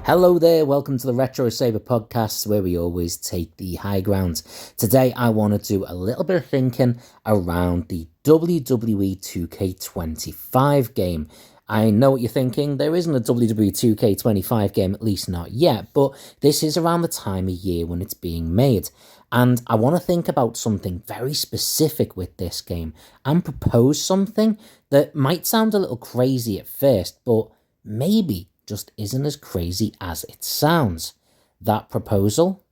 Hello there, welcome to the RetroSaber Podcast, where we always take the high ground. Today I want to do a little bit of thinking around the WWE2K25 game. I know what you're thinking, there isn't a WWE2K25 game, at least not yet, but this is around the time of year when it's being made. And I want to think about something very specific with this game and propose something that might sound a little crazy at first, but maybe just isn't as crazy as it sounds. That proposal?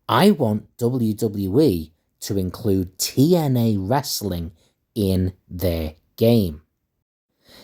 I want WWE to include TNA Wrestling in their game.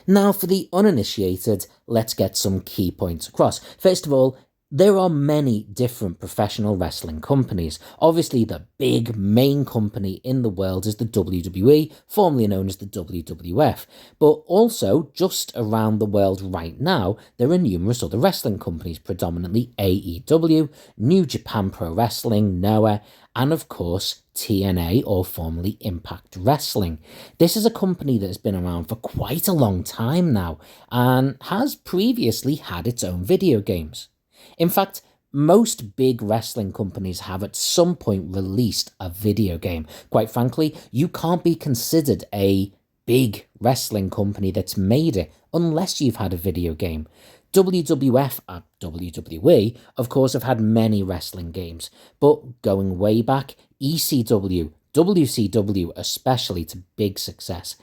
Now, for the uninitiated, let's get some key points across. First of all, there are many different professional wrestling companies. Obviously, the big main company in the world is the WWE, formerly known as the WWF. But also, just around the world right now, there are numerous other wrestling companies, predominantly AEW, New Japan Pro Wrestling, Noah, and of course, TNA, or formerly Impact Wrestling. This is a company that has been around for quite a long time now, and has previously had its own video games. In fact, most big wrestling companies have at some point released a video game. Quite frankly, you can't be considered a big wrestling company that's made it unless you've had a video game. WWF and WWE, of course, have had many wrestling games, but going way back, ECW, WCW especially to big success.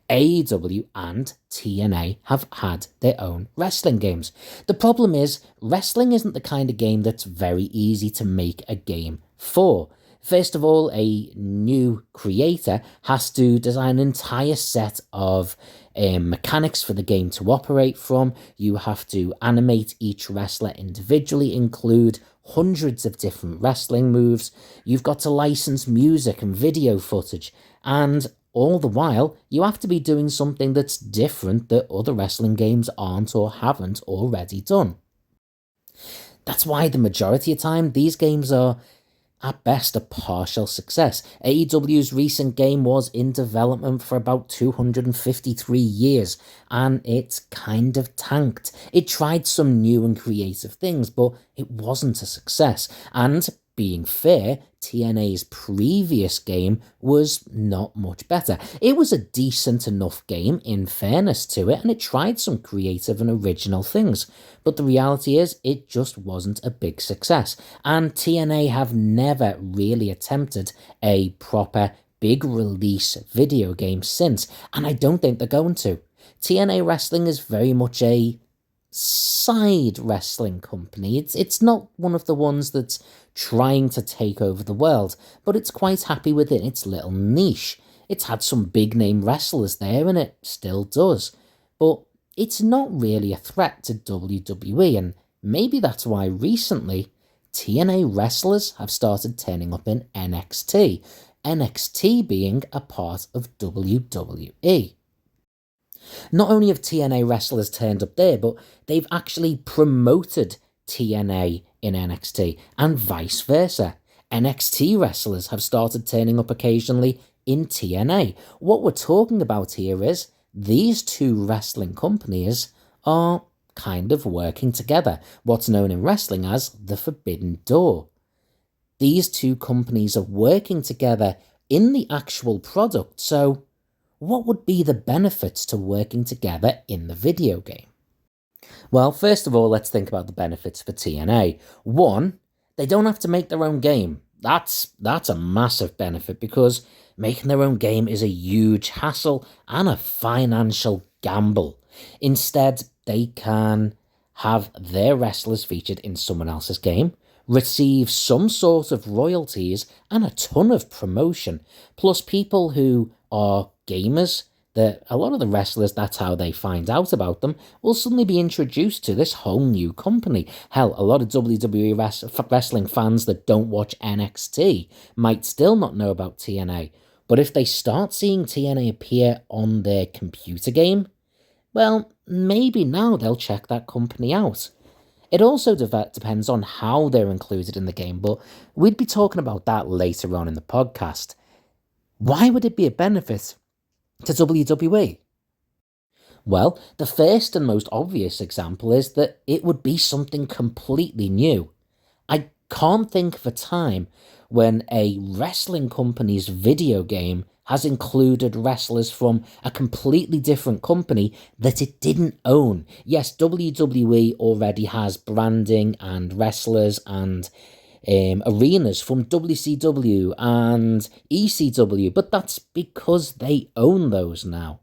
AEW and TNA have had their own wrestling games. The problem is, wrestling isn't the kind of game that's very easy to make a game for. First of all, a new creator has to design an entire set of mechanics for the game to operate from. You have to animate each wrestler individually, include hundreds of different wrestling moves. You've got to license music and video footage, and all the while, you have to be doing something that's different that other wrestling games aren't or haven't already done. That's why the majority of time, these games are at best a partial success. AEW's recent game was in development for about 253 years, and it kind of tanked. It tried some new and creative things, but it wasn't a success. And being fair, TNA's previous game was not much better. It was a decent enough game, in fairness to it, and it tried some creative and original things. But the reality is, it just wasn't a big success. And TNA have never really attempted a proper big release video game since, and I don't think they're going to. TNA Wrestling is very much a side wrestling company. It's not one of the ones that's trying to take over the world, but it's quite happy within its little niche. It's had some big name wrestlers there, and it still does, but it's not really a threat to WWE, and maybe that's why recently TNA wrestlers have started turning up in NXT, NXT being a part of WWE. Not only have TNA wrestlers turned up there, but they've actually promoted TNA in NXT, and vice versa. NXT wrestlers have started turning up occasionally in TNA. What we're talking about here is these two wrestling companies are kind of working together, what's known in wrestling as the Forbidden Door. These two companies are working together in the actual product, so what would be the benefits to working together in the video game? Well, first of all, let's think about the benefits for TNA. One, they don't have to make their own game. That's a massive benefit, because making their own game is a huge hassle and a financial gamble. Instead, they can have their wrestlers featured in someone else's game, receive some sort of royalties and a ton of promotion, plus people who are gamers, that a lot of the wrestlers, that's how they find out about them, will suddenly be introduced to this whole new company. Hell, a lot of WWE wrestling fans that don't watch NXT might still not know about TNA, but if they start seeing TNA appear on their computer game, well, maybe now they'll check that company out. It also depends on how they're included in the game, but we'd be talking about that later on in the podcast. Why would it be a benefit to WWE? Well, the first and most obvious example is that it would be something completely new. I can't think of a time when a wrestling company's video game has included wrestlers from a completely different company that it didn't own. Yes, WWE already has branding and wrestlers and arenas from WCW and ECW, but that's because they own those now.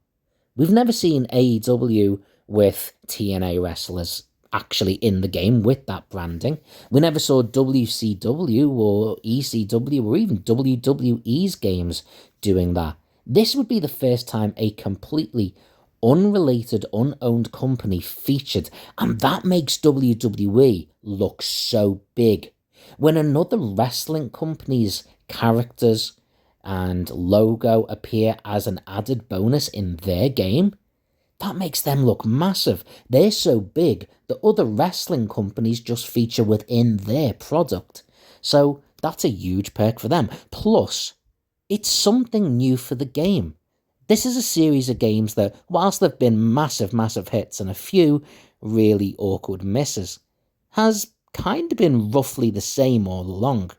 We've never seen AEW with TNA wrestlers actually in the game with that branding. We never saw WCW or ECW or even WWE's games doing that. This would be the first time a completely unrelated, unowned company featured, and that makes WWE look so big. When another wrestling company's characters and logo appear as an added bonus in their game, that makes them look massive. They're so big that other wrestling companies just feature within their product. So that's a huge perk for them. Plus, it's something new for the game. This is a series of games that, whilst there have been massive, massive hits and a few really awkward misses, has kind of been roughly the same all along.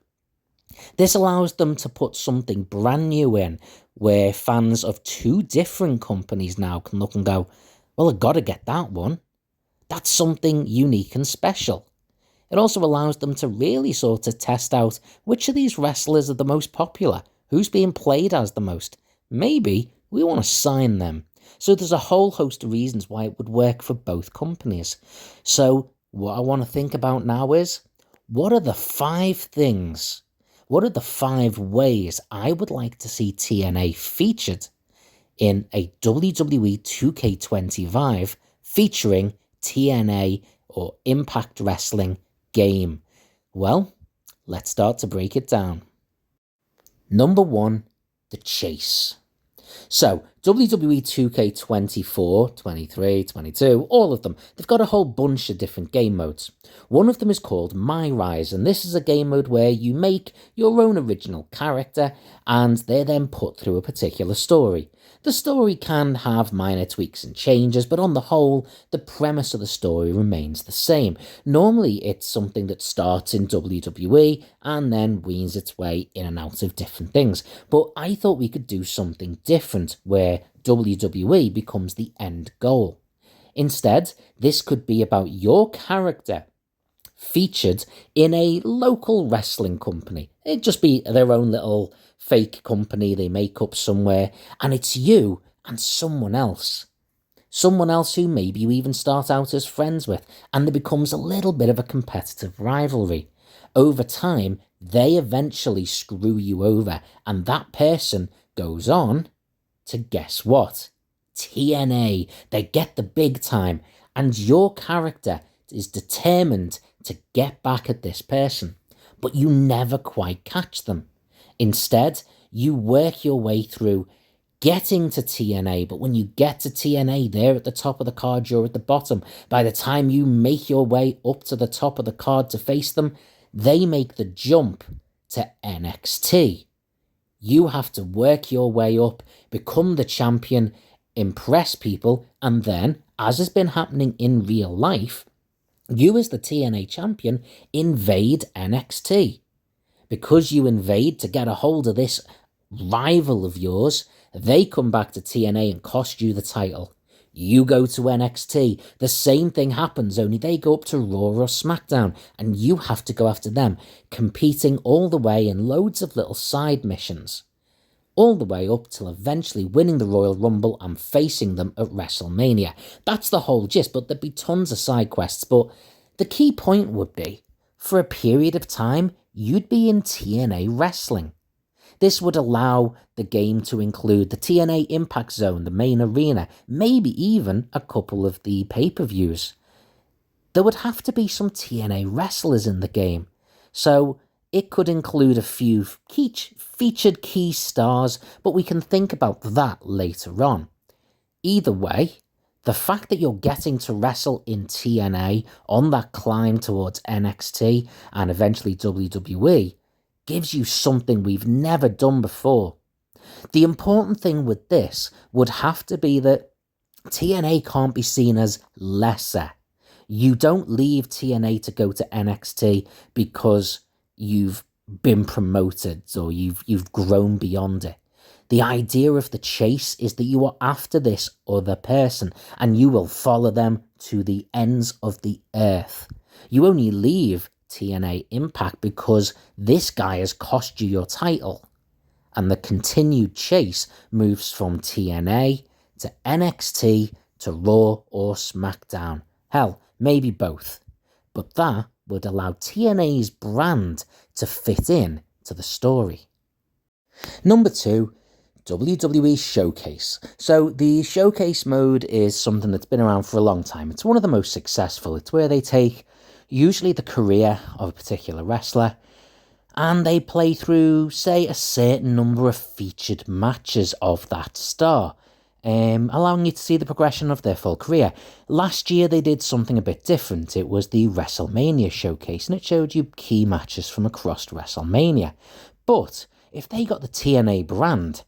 This allows them to put something brand new in, where fans of two different companies now can look and go, well, I've got to get that one. That's something unique and special. It also allows them to really sort of test out which of these wrestlers are the most popular, who's being played as the most. Maybe we want to sign them. So there's a whole host of reasons why it would work for both companies. So what I want to think about now is, what are the 5 ways I would like to see TNA featured in a WWE 2K25 featuring TNA or Impact Wrestling game? Well, let's start to break it down. Number 1, the chase. So, WWE 2K24, 23, 22, all of them, they've got a whole bunch of different game modes. One of them is called My Rise, and this is a game mode where you make your own original character, and they're then put through a particular story. The story can have minor tweaks and changes, but on the whole, the premise of the story remains the same. Normally, it's something that starts in WWE and then weans its way in and out of different things. But I thought we could do something different where WWE becomes the end goal. Instead, this could be about your character featured in a local wrestling company. It'd just be their own little fake company they make up somewhere, and it's you and someone else. Someone else who maybe you even start out as friends with, and there becomes a little bit of a competitive rivalry. Over time, they eventually screw you over, and that person goes on to, guess what? TNA. They get the big time, and your character is determined to get back at this person, but you never quite catch them. Instead, you work your way through getting to TNA, but when you get to TNA, they're at the top of the card, you're at the bottom. By the time you make your way up to the top of the card to face them, they make the jump to NXT. You have to work your way up, become the champion, impress people, and then, as has been happening in real life, you as the TNA champion invade NXT. Because you invade to get a hold of this rival of yours, they come back to TNA and cost you the title. You go to NXT, the same thing happens, only they go up to Raw or SmackDown, and you have to go after them, competing all the way in loads of little side missions. All the way up till eventually winning the Royal Rumble and facing them at WrestleMania. That's the whole gist, but there'd be tons of side quests, but the key point would be, for a period of time, you'd be in TNA Wrestling. This would allow the game to include the TNA Impact Zone, the main arena, maybe even a couple of the pay-per-views. There would have to be some TNA wrestlers in the game, so it could include a few featured key stars, but we can think about that later on. Either way, the fact that you're getting to wrestle in TNA on that climb towards NXT and eventually WWE gives you something we've never done before. The important thing with this would have to be that TNA can't be seen as lesser. You don't leave TNA to go to NXT because you've been promoted or you've grown beyond it. The idea of the chase is that you are after this other person and you will follow them to the ends of the earth. You only leave TNA Impact because this guy has cost you your title. And the continued chase moves from TNA to NXT to Raw or SmackDown. Hell, maybe both. But that would allow TNA's brand to fit in to the story. Number 2, WWE Showcase. So the Showcase mode is something that's been around for a long time. It's one of the most successful. It's where they take usually the career of a particular wrestler and they play through, say, a certain number of featured matches of that star, allowing you to see the progression of their full career. Last year they did something a bit different. It was the WrestleMania Showcase, and it showed you key matches from across WrestleMania. But if they got the TNA brand,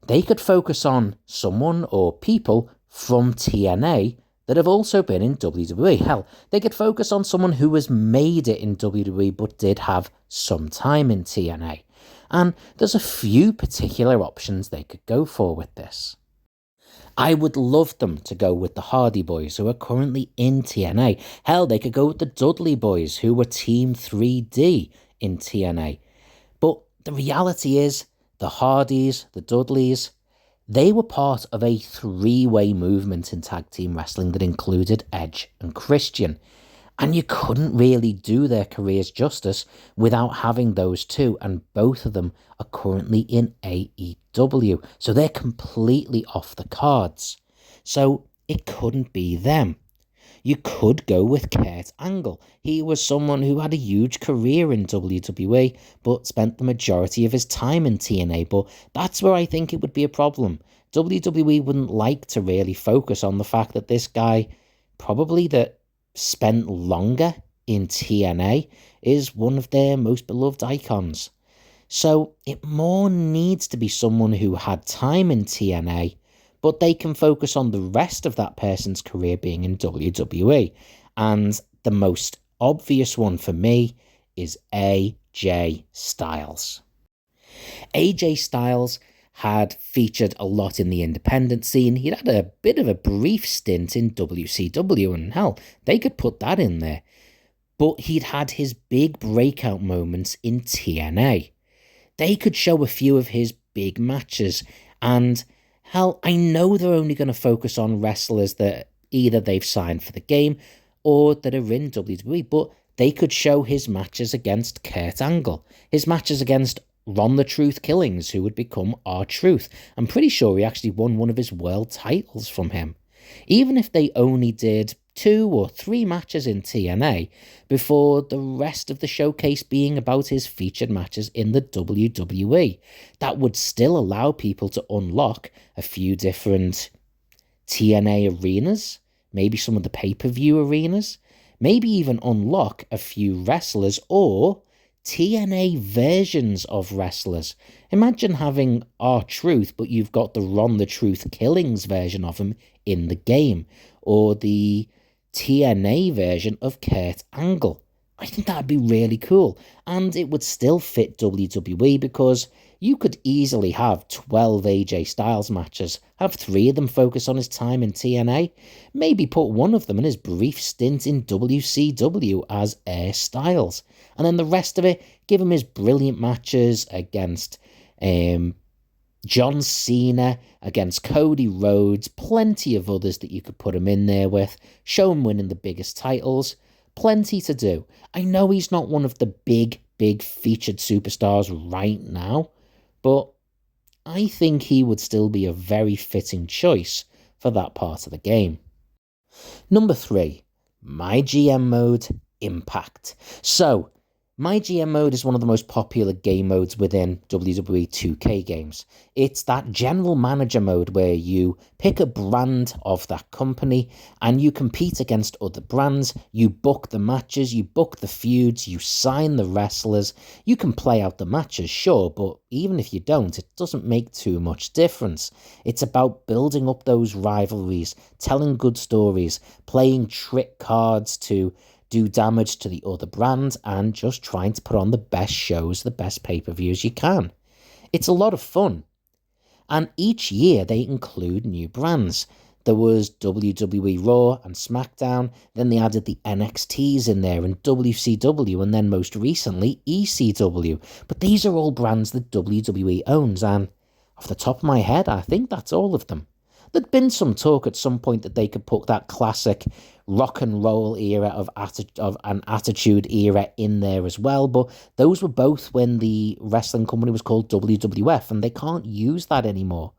they could focus on someone or people from TNA that have also been in WWE. Hell, they could focus on someone who has made it in WWE but did have some time in TNA. And there's a few particular options they could go for with this. I would love them to go with the Hardy Boys, who are currently in TNA. Hell, they could go with the Dudley Boys, who were Team 3D in TNA. But the reality is, the Hardys, the Dudleys, they were part of a three-way movement in tag team wrestling that included Edge and Christian. And you couldn't really do their careers justice without having those two, and both of them are currently in AEW. So they're completely off the cards. So it couldn't be them. You could go with Kurt Angle. He was someone who had a huge career in WWE, but spent the majority of his time in TNA. But that's where I think it would be a problem. WWE wouldn't like to really focus on the fact that this guy, probably that spent longer in TNA, is one of their most beloved icons. So it more needs to be someone who had time in TNA, but they can focus on the rest of that person's career being in WWE. And the most obvious one for me is AJ Styles. AJ Styles had featured a lot in the independent scene. He'd had a bit of a brief stint in WCW, and hell, they could put that in there. But he'd had his big breakout moments in TNA. They could show a few of his big matches, and hell, I know they're only going to focus on wrestlers that either they've signed for the game or that are in WWE, but they could show his matches against Kurt Angle, his matches against Ron the Truth Killings, who would become R-Truth. I'm pretty sure he actually won one of his world titles from him. Even if they only did 2 or 3 matches in TNA before the rest of the showcase being about his featured matches in the WWE, that would still allow people to unlock a few different TNA arenas, maybe some of the pay-per-view arenas, maybe even unlock a few wrestlers or TNA versions of wrestlers. Imagine having R-Truth, but you've got the Ron the Truth Killings version of him in the game, or the TNA version of Kurt Angle. I think that'd be really cool, and it would still fit WWE because you could easily have 12 AJ Styles matches, have 3 of them focus on his time in TNA, maybe put one of them in his brief stint in WCW as Air Styles, and then the rest of it, give him his brilliant matches against John Cena, against Cody Rhodes, plenty of others that you could put him in there with, show him winning the biggest titles, plenty to do. I know he's not one of the big featured superstars right now, but I think he would still be a very fitting choice for that part of the game. Number 3, my GM mode, Impact. So, My GM mode is one of the most popular game modes within WWE 2K games. It's that general manager mode where you pick a brand of that company and you compete against other brands, you book the matches, you book the feuds, you sign the wrestlers. You can play out the matches, sure, but even if you don't, it doesn't make too much difference. It's about building up those rivalries, telling good stories, playing trick cards to do damage to the other brands, and just trying to put on the best shows, the best pay-per-views you can. It's a lot of fun. And each year they include new brands. There was WWE Raw and SmackDown, then they added the NXTs in there and WCW, and then most recently ECW. But these are all brands that WWE owns, and off the top of my head, I think that's all of them. There'd been some talk at some point that they could put that classic rock and roll era of an attitude era in there as well, but those were both when the wrestling company was called WWF, and they can't use that anymore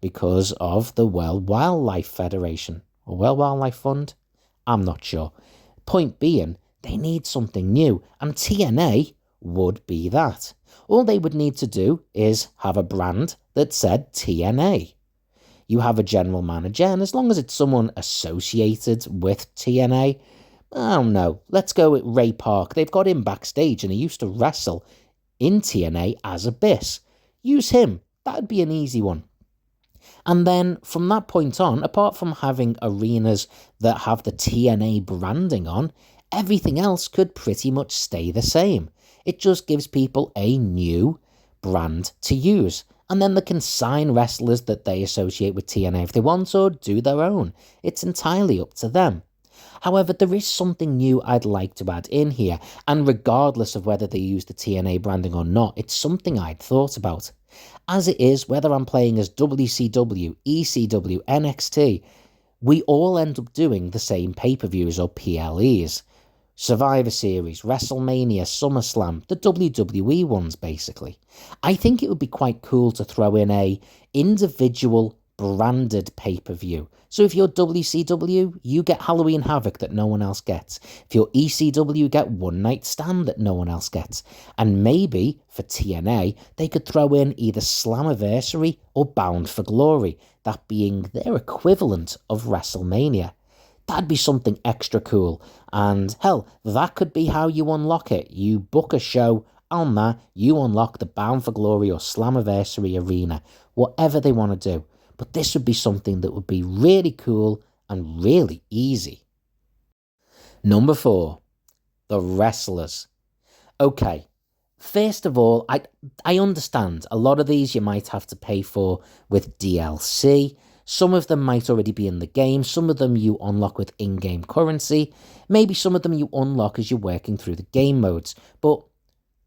because of the World Wildlife Federation or World Wildlife Fund. I'm not sure. Point being, they need something new, and TNA would be that. All they would need to do is have a brand that said TNA. You have a general manager, and as long as it's someone associated with TNA, I don't know, let's go with Ray Park. They've got him backstage, and he used to wrestle in TNA as Abyss. Use him. That'd be an easy one. And then from that point on, apart from having arenas that have the TNA branding on, everything else could pretty much stay the same. It just gives people a new brand to use. And then they can sign wrestlers that they associate with TNA if they want, or do their own. It's entirely up to them. However, there is something new I'd like to add in here, and regardless of whether they use the TNA branding or not, it's something I'd thought about. As it is, whether I'm playing as WCW, ECW, NXT, we all end up doing the same pay-per-views or PLEs. Survivor Series, WrestleMania, SummerSlam, the WWE ones basically. I think it would be quite cool to throw in a individual branded pay-per-view. So if you're WCW, you get Halloween Havoc that no one else gets. If you're ECW, you get One Night Stand that no one else gets. And maybe, for TNA, they could throw in either Slammiversary or Bound for Glory, that being their equivalent of WrestleMania. That'd be something extra cool, and hell, that could be how you unlock it. You book a show, on that, you unlock the Bound for Glory or Slammiversary arena, whatever they want to do. But this would be something that would be really cool and really easy. Number 4, the wrestlers. Okay, first of all, I understand a lot of these you might have to pay for with DLC. Some of them might already be in the game, some of them you unlock with in-game currency, maybe some of them you unlock as you're working through the game modes, but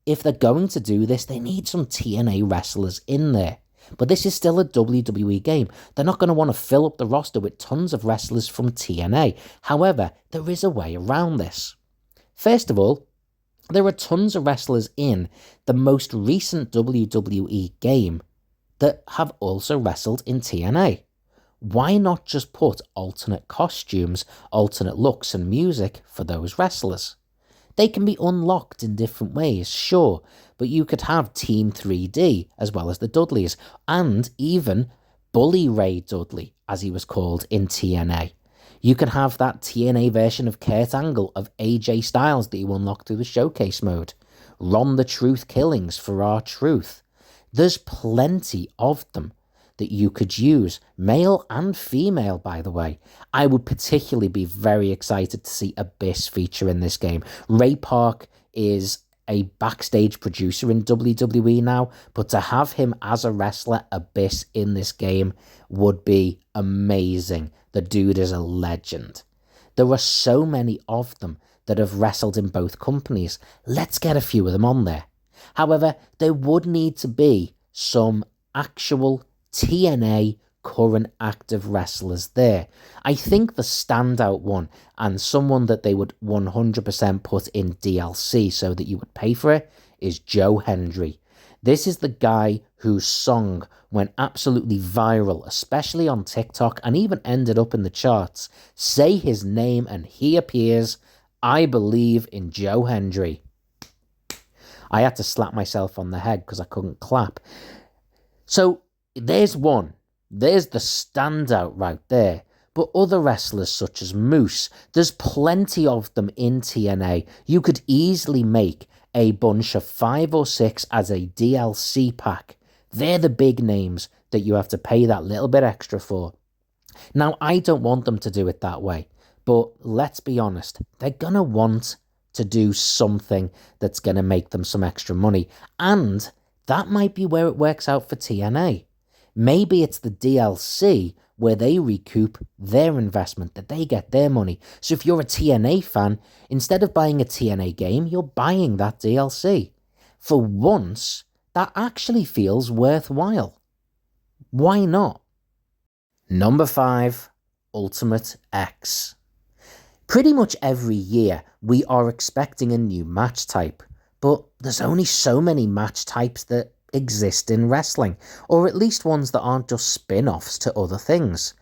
if they're going to do this, they need some TNA wrestlers in there. But this is still a WWE game. They're not going to want to fill up the roster with tons of wrestlers from TNA. However, there is a way around this. First of all, there are tons of wrestlers in the most recent WWE game that have also wrestled in TNA. Why not just put alternate costumes, alternate looks and music for those wrestlers? They can be unlocked in different ways, sure, but you could have Team 3D as well as the Dudleys, and even Bully Ray Dudley, as he was called in TNA. You can have that TNA version of Kurt Angle, of AJ Styles that you unlock through the showcase mode. Ron the Truth Killings for R-Truth. There's plenty of them that you could use, male and female, by the way. I would particularly be very excited to see Abyss feature in this game. Ray Park is a backstage producer in WWE now, but to have him as a wrestler, Abyss, in this game would be amazing. The dude is a legend. There are so many of them that have wrestled in both companies. Let's get a few of them on there. However, there would need to be some actual TNA current active wrestlers there. I think the standout one, and someone that they would 100% put in DLC so that you would pay for it, is Joe Hendry. This is the guy whose song went absolutely viral, especially on TikTok, and even ended up in the charts. Say his name and he appears. I believe in Joe Hendry. I had to slap myself on the head because I couldn't clap. So there's one. There's the standout right there. But other wrestlers such as Moose, there's plenty of them in TNA. You could easily make a bunch of 5 or 6 as a DLC pack. They're the big names that you have to pay that little bit extra for. Now, I don't want them to do it that way, but let's be honest, they're going to want to do something that's going to make them some extra money, and that might be where it works out for TNA. Maybe it's the DLC where they recoup their investment, that they get their money. So if you're a TNA fan, instead of buying a TNA game, you're buying that DLC. For once, that actually feels worthwhile. Why not? Number 5, Ultimate X. Pretty much every year, we are expecting a new match type, but there's only so many match types that exist in wrestling, or at least ones that aren't just spin-offs to other things.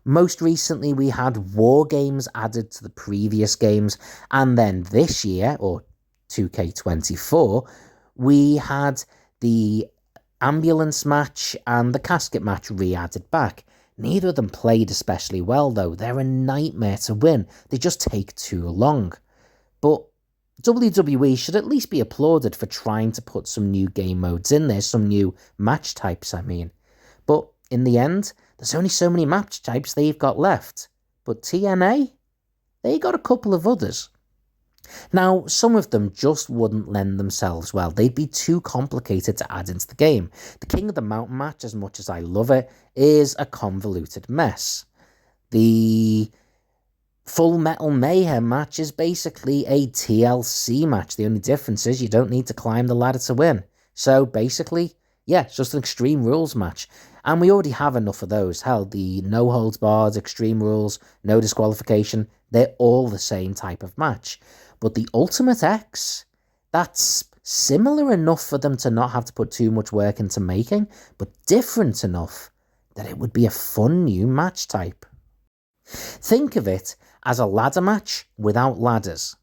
Most recently, we had War Games added to the previous games, and then this year, or 2K24, we had the ambulance match and the casket match re-added back. Neither of them played especially well, though. They're a nightmare to win. They just take too long. But WWE should at least be applauded for trying to put some new game modes in there, some new match types, I mean. But in the end, there's only so many match types they've got left. But TNA, they got a couple of others. Now, some of them just wouldn't lend themselves well. They'd be too complicated to add into the game. The King of the Mountain match, as much as I love it, is a convoluted mess. The Full Metal Mayhem match is basically a TLC match. The only difference is you don't need to climb the ladder to win. So basically, yeah, it's just an Extreme Rules match. And we already have enough of those. Hell, the No Holds Barred, Extreme Rules, No Disqualification, they're all the same type of match. But the Ultimate X, that's similar enough for them to not have to put too much work into making, but different enough that it would be a fun new match type. Think of it as a ladder match without ladders.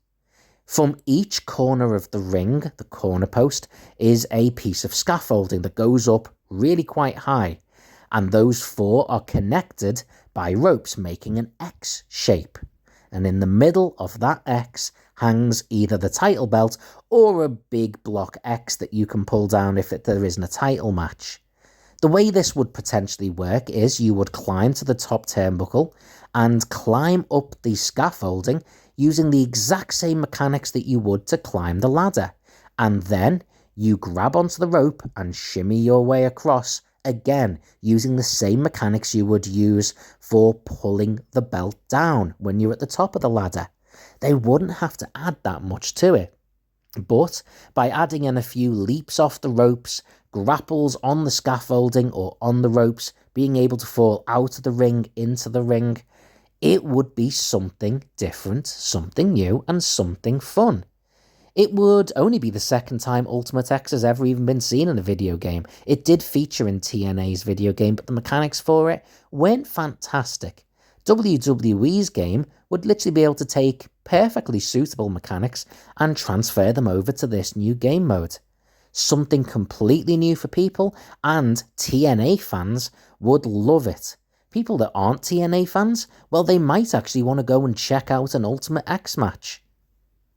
From each corner of the ring, the corner post, is a piece of scaffolding that goes up really quite high, and those 4 are connected by ropes making an X shape. And in the middle of that X hangs either the title belt or a big block X that you can pull down if there isn't a title match. The way this would potentially work is you would climb to the top turnbuckle and climb up the scaffolding using the exact same mechanics that you would to climb the ladder. And then you grab onto the rope and shimmy your way across, again using the same mechanics you would use for pulling the belt down when you're at the top of the ladder. They wouldn't have to add that much to it. But by adding in a few leaps off the ropes, grapples on the scaffolding or on the ropes, being able to fall out of the ring into the ring, it would be something different, something new, and something fun. It would only be the second time Ultimate X has ever even been seen in a video game. It did feature in TNA's video game, but the mechanics for it weren't fantastic. WWE's game would literally be able to take perfectly suitable mechanics and transfer them over to this new game mode. Something completely new for people, and TNA fans would love it. People that aren't TNA fans, well, they might actually want to go and check out an Ultimate X match.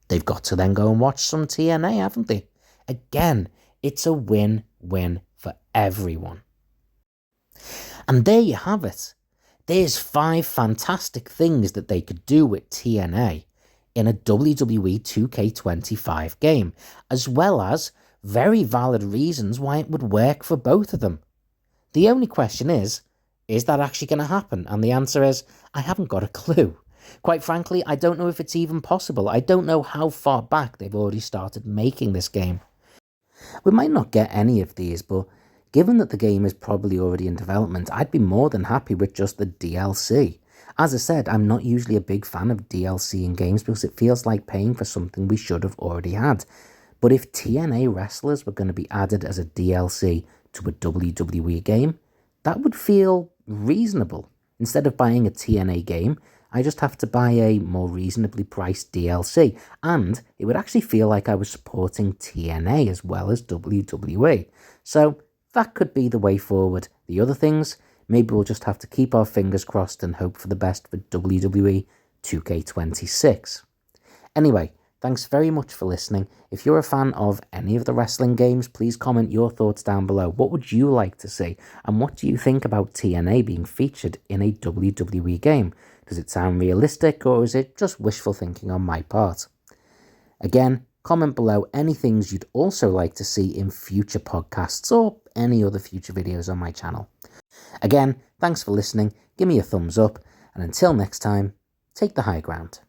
They've got to then go and watch some TNA, haven't they? Again, it's a win-win for everyone. And there you have it. There's 5 fantastic things that they could do with TNA in a WWE 2K25 game, as well as very valid reasons why it would work for both of them. The only question is that actually going to happen? And the answer is, I haven't got a clue. Quite frankly, I don't know if it's even possible. I don't know how far back they've already started making this game. We might not get any of these, but given that the game is probably already in development, I'd be more than happy with just the DLC. As I said, I'm not usually a big fan of DLC in games because it feels like paying for something we should have already had. But if TNA wrestlers were going to be added as a DLC to a WWE game, that would feel reasonable. Instead of buying a TNA game, I just have to buy a more reasonably priced DLC, and it would actually feel like I was supporting TNA as well as WWE. So that could be the way forward. The other things, maybe we'll just have to keep our fingers crossed and hope for the best for WWE 2K26. Anyway, thanks very much for listening. If you're a fan of any of the wrestling games, please comment your thoughts down below. What would you like to see? And what do you think about TNA being featured in a WWE game? Does it sound realistic, or is it just wishful thinking on my part? Again, comment below any things you'd also like to see in future podcasts or any other future videos on my channel. Again, thanks for listening, give me a thumbs up, and until next time, take the high ground.